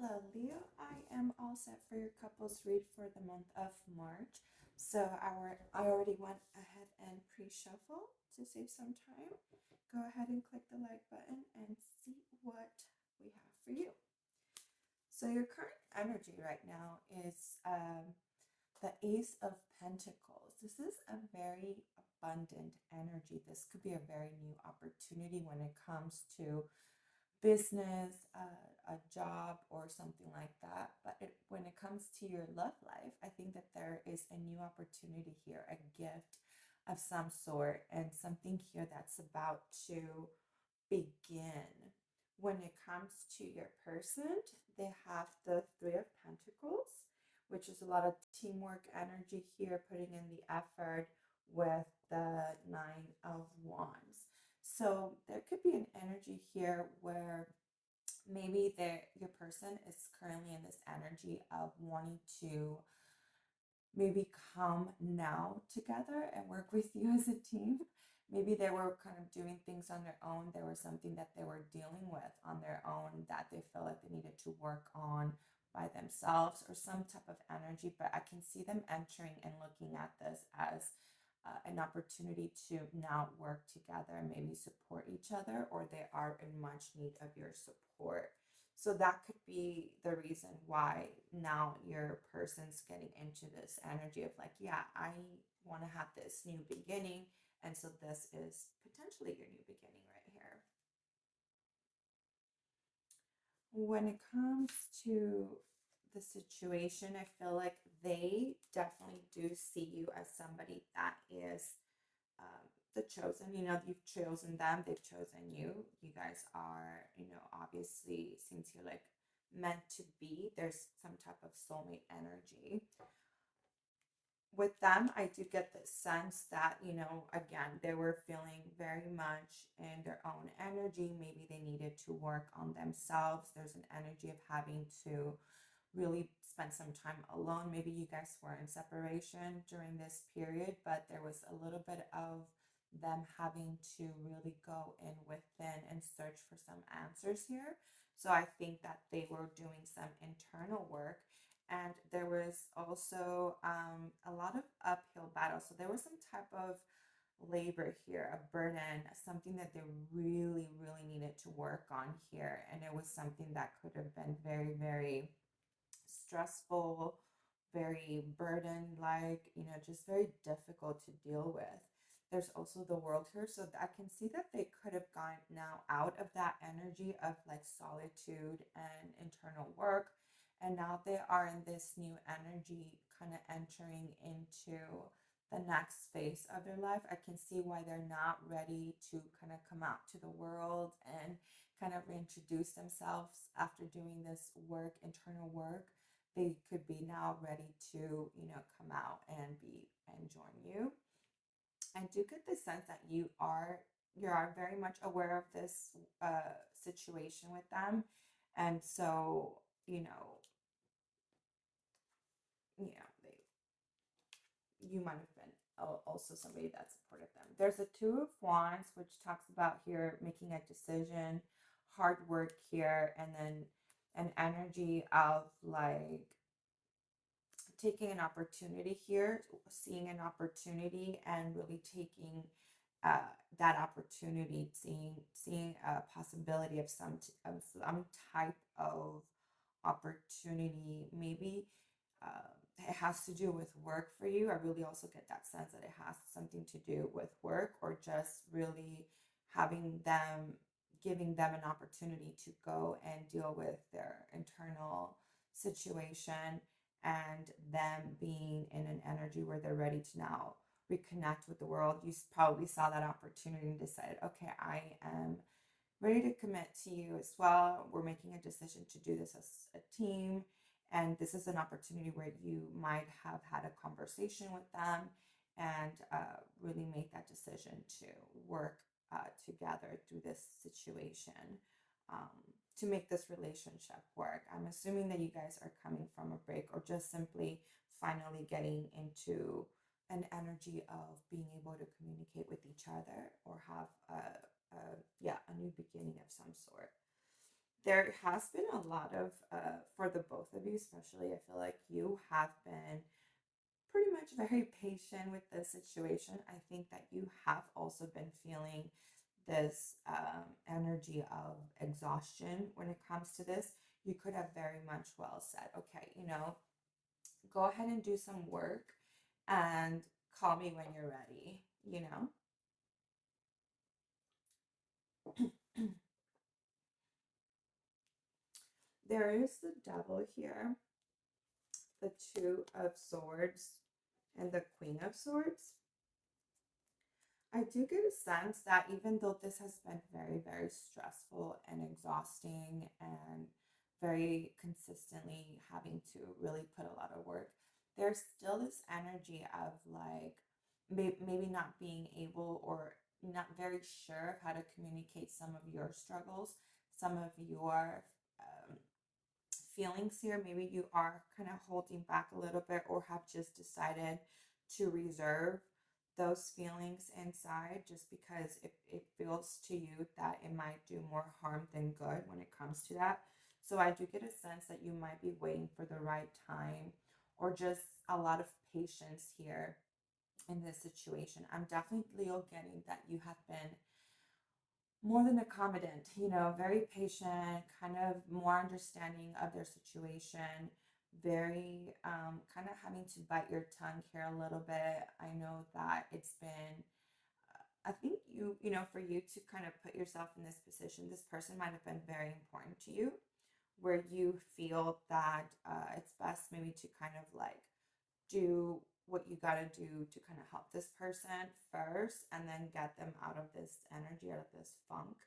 Hello, Leo. I am all set for your couples read for the month of March. So I already went ahead and pre-shuffle to save some time. Go ahead and click the like button and see what we have for you. So your current energy right now is the Ace of Pentacles. This is a very abundant energy. This could be a very new opportunity when it comes to business, a job, or something like that. But when it comes to your love life, I think that there is a new opportunity here, a gift of some sort, and something here that's about to begin. When it comes to your person, they have the Three of Pentacles, which is a lot of teamwork energy here, putting in the effort with the Nine of Wands. So there could be an energy here where maybe your person is currently in this energy of wanting to maybe come now together and work with you as a team. Maybe they were kind of doing things on their own. There was something that they were dealing with on their own that they felt like they needed to work on by themselves, or some type of energy. But I can see them entering and looking at this as an opportunity to now work together and maybe support each other, or they are in much need of your support. So that could be the reason why now your person's getting into this energy of like, yeah, I want to have this new beginning. And so this is potentially your new beginning right here. When it comes to the situation, I feel like they definitely do see you as somebody that is the chosen. You've chosen them, they've chosen you. You guys are, obviously, since you're like meant to be, there's some type of soulmate energy with them. I do get the sense that, again, they were feeling very much in their own energy. Maybe they needed to work on themselves. There's an energy of having to really spend some time alone. Maybe you guys were in separation during this period, but there was a little bit of them having to really go in within and search for some answers here. So I think that they were doing some internal work. And there was also a lot of uphill battle. So there was some type of labor here, a burden, something that they really, really needed to work on here. And it was something that could have been very, very stressful, very burden like, just very difficult to deal with. There's also the World here. So I can see that they could have gone now out of that energy of like solitude and internal work. And now they are in this new energy, kind of entering into the next phase of their life. I can see why they're not ready to kind of come out to the world and kind of reintroduce themselves after doing this work, internal work. They could be now ready to, come out and join you. I do get the sense that you are very much aware of this situation with them, and so they you might have been also somebody that supported them. There's a Two of Wands, which talks about here making a decision, hard work here, and then an energy of like taking an opportunity here, seeing an opportunity and really taking that opportunity, seeing a possibility of some type of opportunity. Maybe it has to do with work for you. I really also get that sense that it has something to do with work, or just really having them, giving them an opportunity to go and deal with their internal situation, and them being in an energy where they're ready to now reconnect with the world. You probably saw that opportunity and decided, okay, I am ready to commit to you as well. We're making a decision to do this as a team. And this is an opportunity where you might have had a conversation with them and really make that decision to work together through this situation, um, to make this relationship work. I'm assuming that you guys are coming from a break, or just simply finally getting into an energy of being able to communicate with each other, or have a new beginning of some sort. there has been a lot of, for the both of you, especially, I feel like you have been pretty much very patient with the situation. I think that you have also been feeling this energy of exhaustion when it comes to this. You could have very much well said, okay, go ahead and do some work and call me when you're ready. There is the devil here, the two of swords, and the queen of swords. I do get a sense that even though this has been very, very stressful and exhausting and very consistently having to really put a lot of work, there's still this energy of like maybe not being able or not very sure of how to communicate some of your struggles, some of your um, feelings here. Maybe you are kind of holding back a little bit or have just decided to reserve those feelings inside just because it feels to you that it might do more harm than good when it comes to that. So I do get a sense that you might be waiting for the right time or just a lot of patience here in this situation. I'm definitely getting that you have been more than accommodative, very patient, kind of more understanding of their situation, very kind of having to bite your tongue here a little bit. I know that it's been, I think for you to kind of put yourself in this position, this person might have been very important to you, where you feel that it's best maybe to kind of like do what you got to do to kind of help this person first and then get them out of this energy, out of this funk,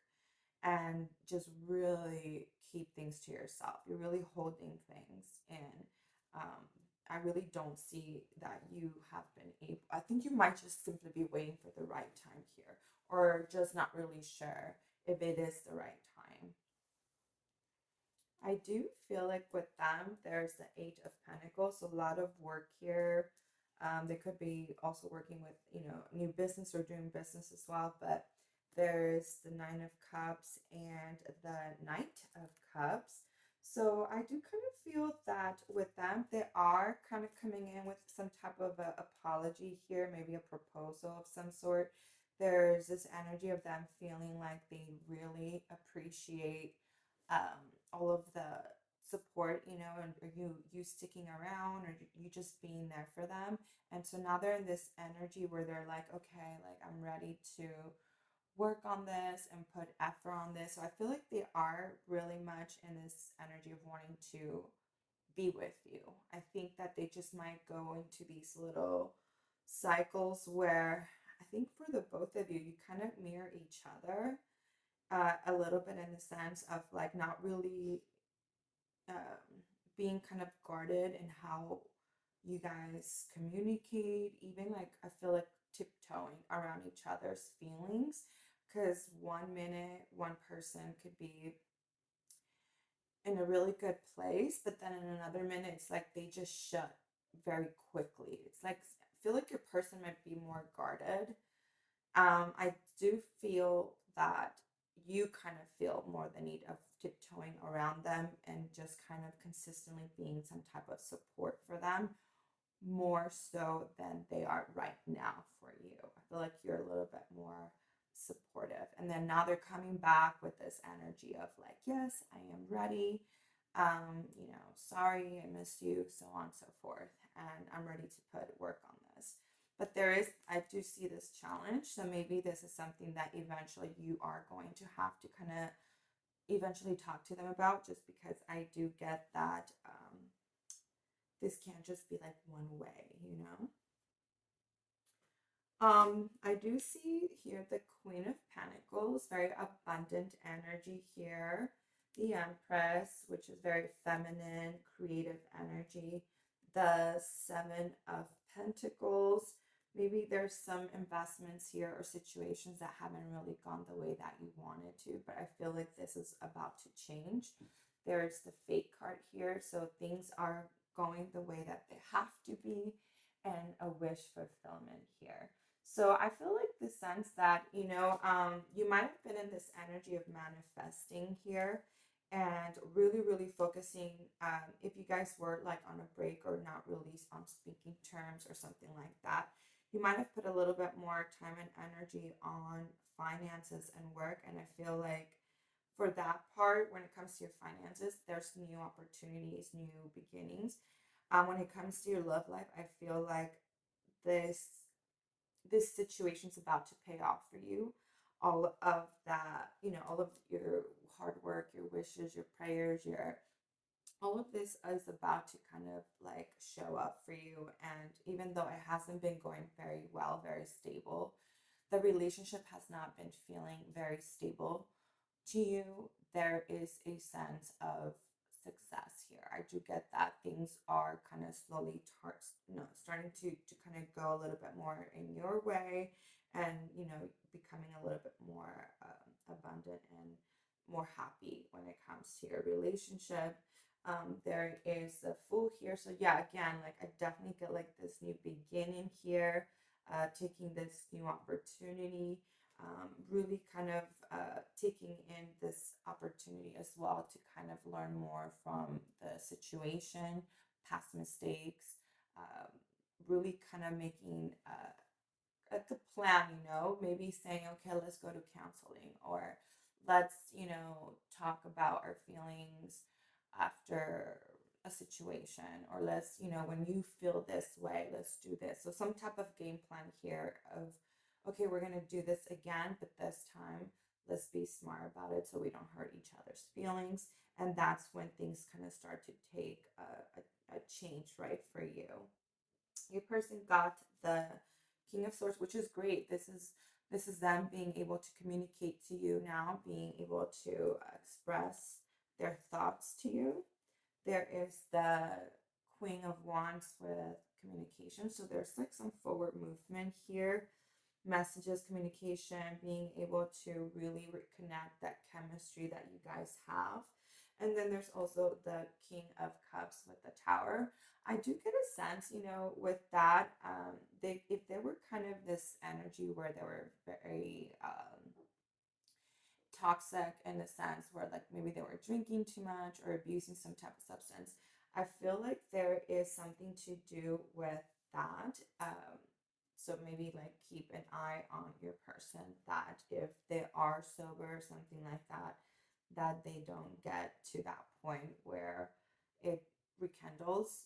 and just really keep things to yourself. You're really holding things in. I really don't see that you have been able, I think you might just simply be waiting for the right time here or just not really sure if it is the right time. I do feel like with them, there's the Eight of Pentacles, so a lot of work here. They could be also working with, new business or doing business as well, but there's the Nine of Cups and the Knight of Cups. So I do kind of feel that with them, they are kind of coming in with some type of a apology here, maybe a proposal of some sort. There's this energy of them feeling like they really appreciate all of the support, and or you sticking around or you just being there for them. And so now they're in this energy where they're like, okay, like I'm ready to work on this and put effort on this. So I feel like they are really much in this energy of wanting to be with you. I think that they just might go into these little cycles where I think for the both of you, you kind of mirror each other a little bit in the sense of like not really being kind of guarded in how you guys communicate, even like I feel like tiptoeing around each other's feelings. Because one minute, one person could be in a really good place, but then in another minute, it's like they just shut very quickly. It's like, I feel like your person might be more guarded. I do feel that you kind of feel more the need of tiptoeing around them and just kind of consistently being some type of support for them more so than they are right now for you. I feel like you're a little bit more supportive. And then now they're coming back with this energy of like, yes, I am ready. Sorry, I missed you, so on and so forth. And I'm ready to put work on this. But I do see this challenge. So maybe this is something that eventually you are going to have to kind of eventually talk to them about, just because I do get that this can't just be like one way. I do see here the Queen of Pentacles, very abundant energy here. The Empress, which is very feminine, creative energy. The Seven of Pentacles. Maybe there's some investments here or situations that haven't really gone the way that you wanted to, but I feel like this is about to change. There's the Fate card here, so things are going the way that they have to be, and a wish fulfillment here. So I feel like the sense that, you might have been in this energy of manifesting here. and really, really focusing. If you guys were like on a break or not really on speaking terms or something like that, you might have put a little bit more time and energy on finances and work. And I feel like for that part, when it comes to your finances, there's new opportunities, new beginnings. When it comes to your love life, I feel like this this situation's about to pay off for you. All of that, all of your hard work, your wishes, your prayers, your all of this is about to kind of like show up for you. And even though it hasn't been going very well, very stable, the relationship has not been feeling very stable to you, there is a sense of success here. I do get that things are kind of slowly starting to kind of go a little bit more in your way, and becoming a little bit more abundant and more happy when it comes to your relationship. There is a Fool here, so yeah, again, like I definitely get like this new beginning here, taking this new opportunity, really kind of taking in this opportunity as well to kind of learn more from the situation, past mistakes, um, really kind of making at the plan, maybe saying, okay, let's go to counseling, or let's, talk about our feelings after a situation, or let's, when you feel this way, let's do this. So some type of game plan here of, okay, we're going to do this again, but this time let's be smart about it so we don't hurt each other's feelings. And that's when things kind of start to take a change, right, for you. Your person got the King of Swords, which is great. This is them being able to communicate to you now, being able to express their thoughts to you. There is the Queen of Wands with communication. So there's like some forward movement here, messages, communication, being able to really reconnect that chemistry that you guys have. And then there's also the King of Cups with the Tower. I do get a sense, with that, if there were kind of this energy where they were very toxic in the sense where like maybe they were drinking too much or abusing some type of substance, I feel like there is something to do with that. So maybe like keep an eye on your person, that if they are sober or something like that, that they don't get to that point where it rekindles,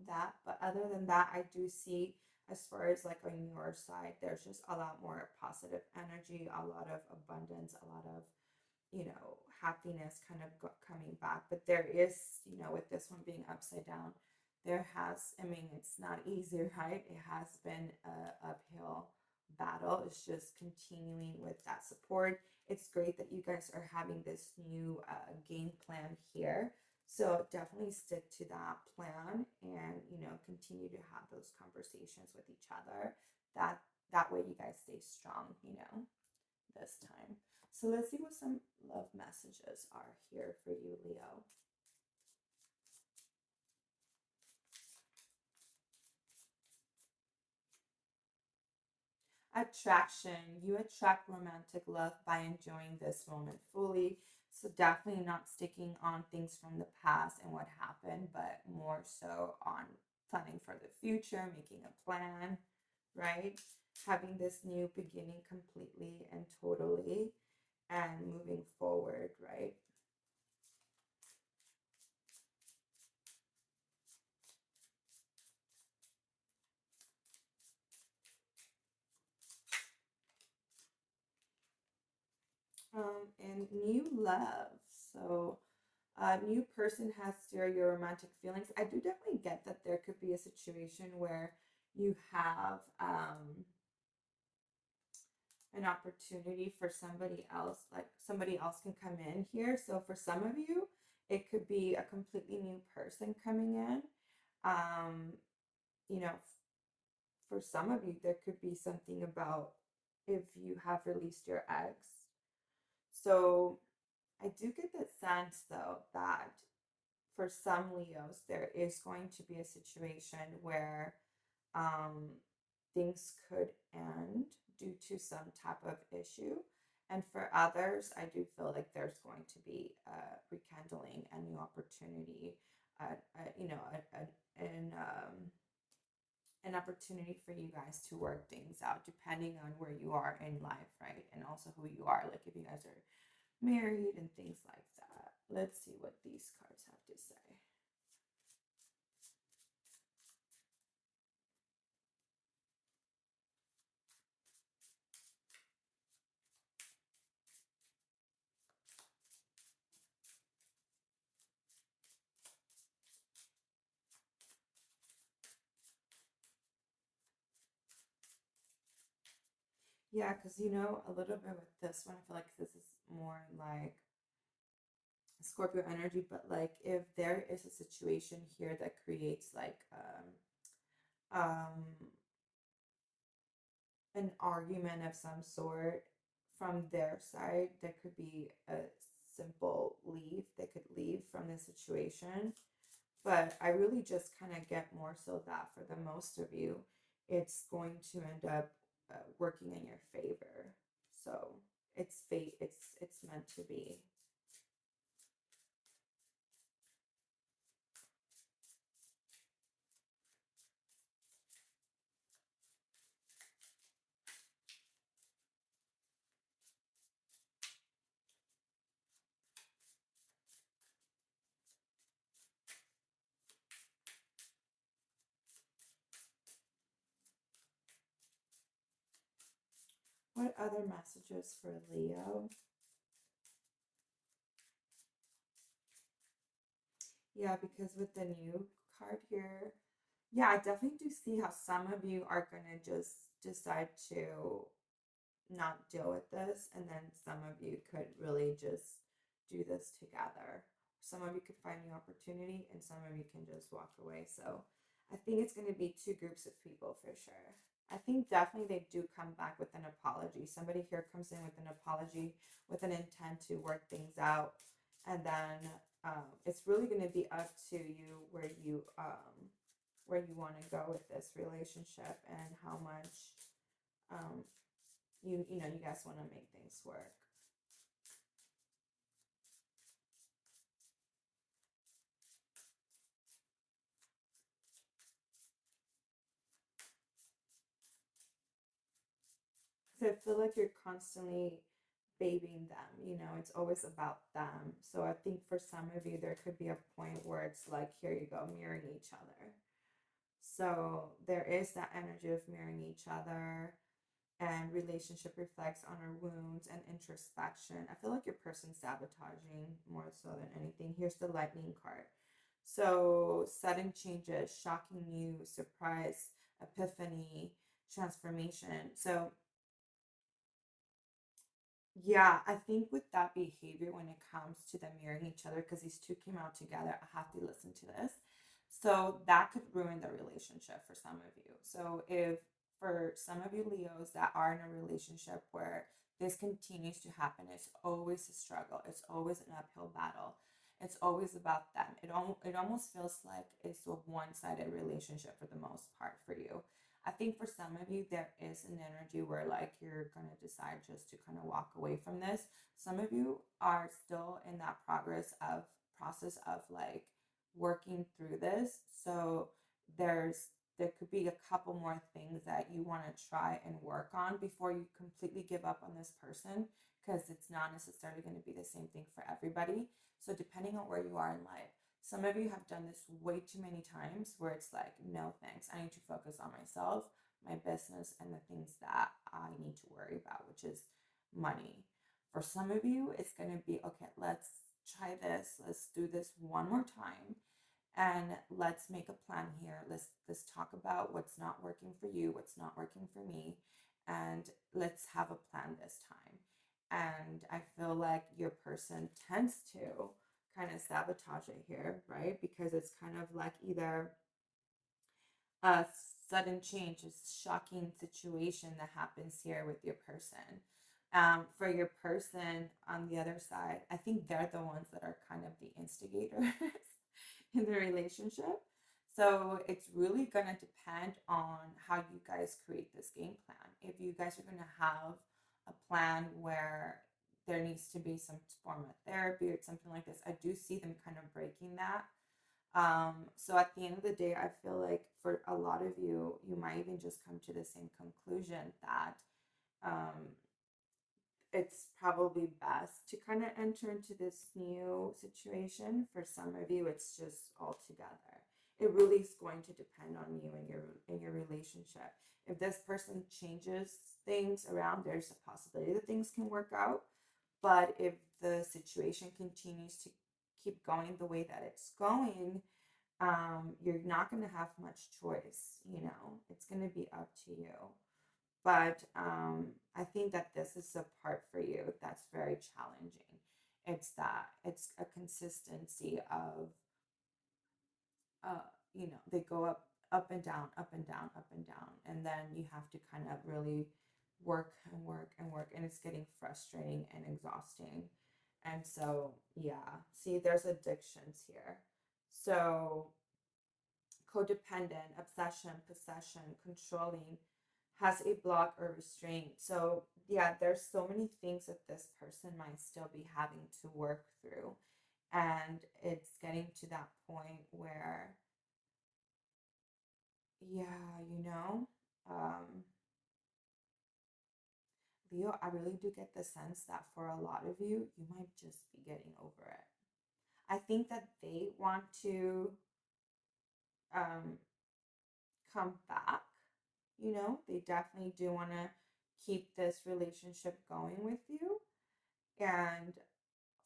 that. But other than that, I do see, as far as like on your side, there's just a lot more positive energy, a lot of abundance, a lot of, happiness kind of coming back. But there is, with this one being upside down, I mean, it's not easy, right? It has been a uphill battle. It's just continuing with that support. It's great that you guys are having this new game plan here. So definitely stick to that plan, and continue to have those conversations with each other. That way you guys stay strong, this time. So let's see what some love messages are here for you, Leo. Attraction. You attract romantic love by enjoying this moment fully. So definitely not sticking on things from the past and what happened, but more so on planning for the future, making a plan, right? Having this new beginning completely and totally, and moving forward, right? And new love. So a new person has stirred your romantic feelings. I do definitely get that there could be a situation where you have an opportunity for somebody else, like somebody else can come in here. So for some of you, it could be a completely new person coming in. Um, you know, for some of you, there could be something about if you have released your ex. So I do get the sense though that for some Leos, there is going to be a situation where um, things could end due to some type of issue. And for others, I do feel like there's going to be rekindling a new opportunity, an opportunity for you guys to work things out depending on where you are in life, right? And also who you are, like if you guys are married and things like that. Let's see what these cards have to say. Yeah, because a little bit with this one, I feel like this is more like Scorpio energy, but like if there is a situation here that creates like um an argument of some sort from their side, there could be a simple leave. They could leave from the situation. But I really just kind of get more so that for the most of you, it's going to end up working in your favor. So it's fate. It's meant to be. What other messages for Leo? Yeah, because with the new card here, yeah, I definitely do see how some of you are gonna just decide to not deal with this, and then some of you could really just do this together. Some of you could find new opportunity, and some of you can just walk away. So I think it's going to be two groups of people for sure. I think definitely they do come back with an apology. Somebody here comes in with an apology, with an intent to work things out, and then it's really going to be up to you where you want to go with this relationship and how much um, you guys want to make things work. So I feel like you're constantly babying them, it's always about them. So I think for some of you there could be a point where it's like, here you go, mirroring each other. So there is that energy of mirroring each other, and relationship reflects on our wounds and introspection. I feel like your person's sabotaging more so than anything. Here's the lightning card. So sudden changes, shocking news, surprise, epiphany, transformation. So yeah, I think with that behavior when it comes to them mirroring each other, because these two came out together, I have to listen to this. So that could ruin the relationship for some of you. So if for some of you Leos that are in a relationship where this continues to happen, it's always a struggle. It's always an uphill battle. It's always about them. It almost feels like it's a one-sided relationship for the most part for you. I think for some of you, there is an energy where like you're going to decide just to kind of walk away from this. Some of you are still in that process of like working through this. So there could be a couple more things that you want to try and work on before you completely give up on this person, because it's not necessarily going to be the same thing for everybody. So depending on where you are in life, some of you have done this way too many times where it's like, no thanks. I need to focus on myself, my business, and the things that I need to worry about, which is money. For some of you, it's going to be okay, let's try this. Let's do this one more time, and let's make a plan here. Let's talk about what's not working for you, what's not working for me, and let's have a plan this time. And I feel like your person tends to kind of sabotage it here, right? Because it's kind of like either a sudden change, a shocking situation that happens here with your person. For your person on the other side, I think they're the ones that are kind of the instigators in the relationship. So it's really going to depend on how you guys create this game plan. If you guys are going to have a plan where there needs to be some form of therapy or something like this, I do see them kind of breaking that. So at the end of the day, I feel like for a lot of you, you might even just come to the same conclusion that um, it's probably best to kind of enter into this new situation. For some of you, it's just all together. It really is going to depend on you and your relationship. If this person changes things around, there's a possibility that things can work out. But if the situation continues to keep going the way that it's going, you're not going to have much choice. It's going to be up to you. But I think that this is a part for you that's very challenging. It's a consistency of, uh, they go up and down, up and down, up and down, and then you have to kind of really work and work and work, and it's getting frustrating and exhausting. And so, yeah, see, there's addictions here. So codependent, obsession, possession, controlling, has a block or restraint. So, yeah, there's so many things that this person might still be having to work through. And it's getting to that point where, yeah, Leo, I really do get the sense that for a lot of you, you might just be getting over it. I think that they want to um, come back. They definitely do want to keep this relationship going with you. And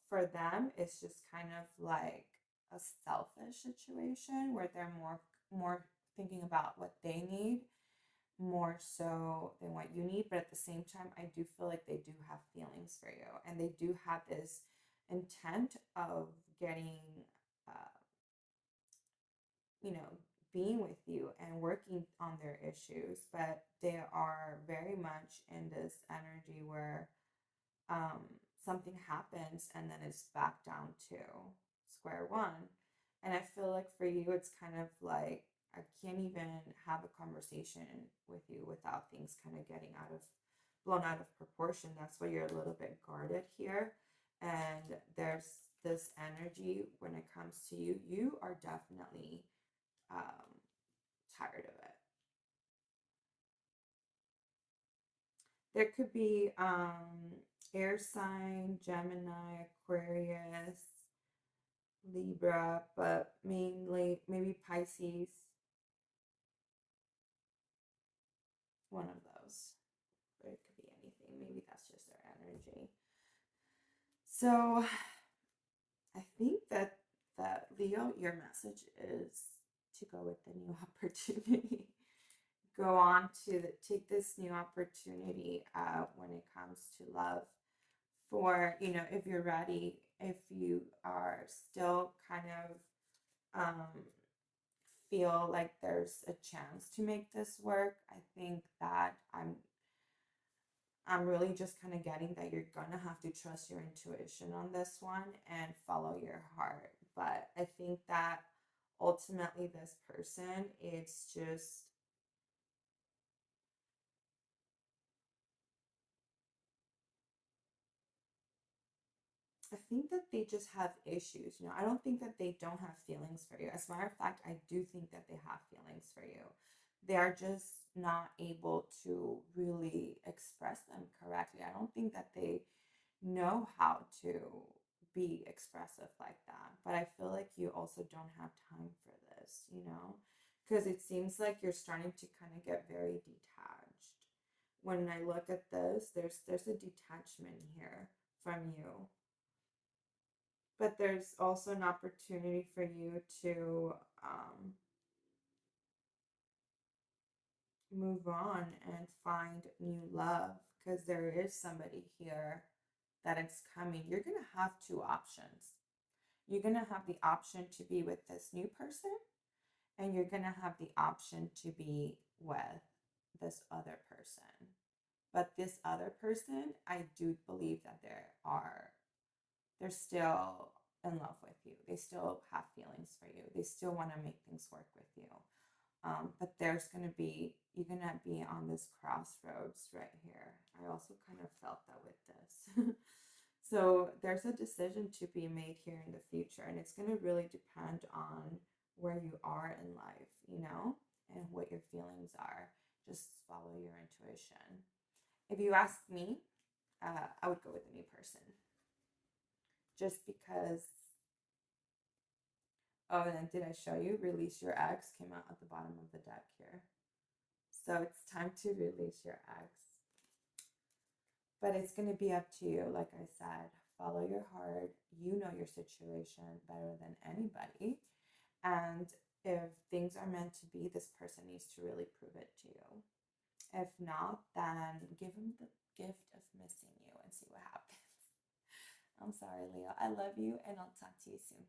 for them, it's just kind of like a selfish situation where they're more thinking about what they need more so than what you need. But at the same time, I do feel like they do have feelings for you, and they do have this intent of getting uh, you know, being with you and working on their issues, but they are very much in this energy where um, something happens and then it's back down to square one. And I feel like for you, it's kind of like I can't even have a conversation with you without things kind of getting blown out of proportion. That's why you're a little bit guarded here. And there's this energy when it comes to you. You are definitely um, tired of it. There could be air sign, Gemini, Aquarius, Libra, but mainly maybe Pisces, one of those. But it could be anything. Maybe that's just their energy. So I think that Leo, your message is to go with the new opportunity. Go on to take this new opportunity when it comes to love. For if you're ready, if you are still kind of feel like there's a chance to make this work, I think that I'm really just kind of getting that you're gonna have to trust your intuition on this one and follow your heart. But I think that ultimately this person, it's just I think that they just have issues. I don't think that they don't have feelings for you. As a matter of fact, I do think that they have feelings for you. They are just not able to really express them correctly. I don't think that they know how to be expressive like that. But I feel like you also don't have time for this, because it seems like you're starting to kind of get very detached. When I look at this, there's a detachment here from you, but there's also an opportunity for you to move on and find new love, because there is somebody here that is coming. You're going to have two options. You're going to have the option to be with this new person, and you're going to have the option to be with this other person. But this other person, I do believe that they're still in love with you. They still have feelings for you. They still want to make things work with you. But you're gonna be on this crossroads right here. I also kind of felt that with this. So there's a decision to be made here in the future, and it's gonna really depend on where you are in life, and what your feelings are. Just follow your intuition. If you ask me, I would go with a new person, just because. Oh, and then did I show you? Release your ex came out at the bottom of the deck here. So it's time to release your ex. But it's going to be up to you. Like I said, follow your heart. You know your situation better than anybody. And if things are meant to be, this person needs to really prove it to you. If not, then give him the gift of missing you and see what happens. I'm sorry, Leo. I love you, and I'll talk to you soon.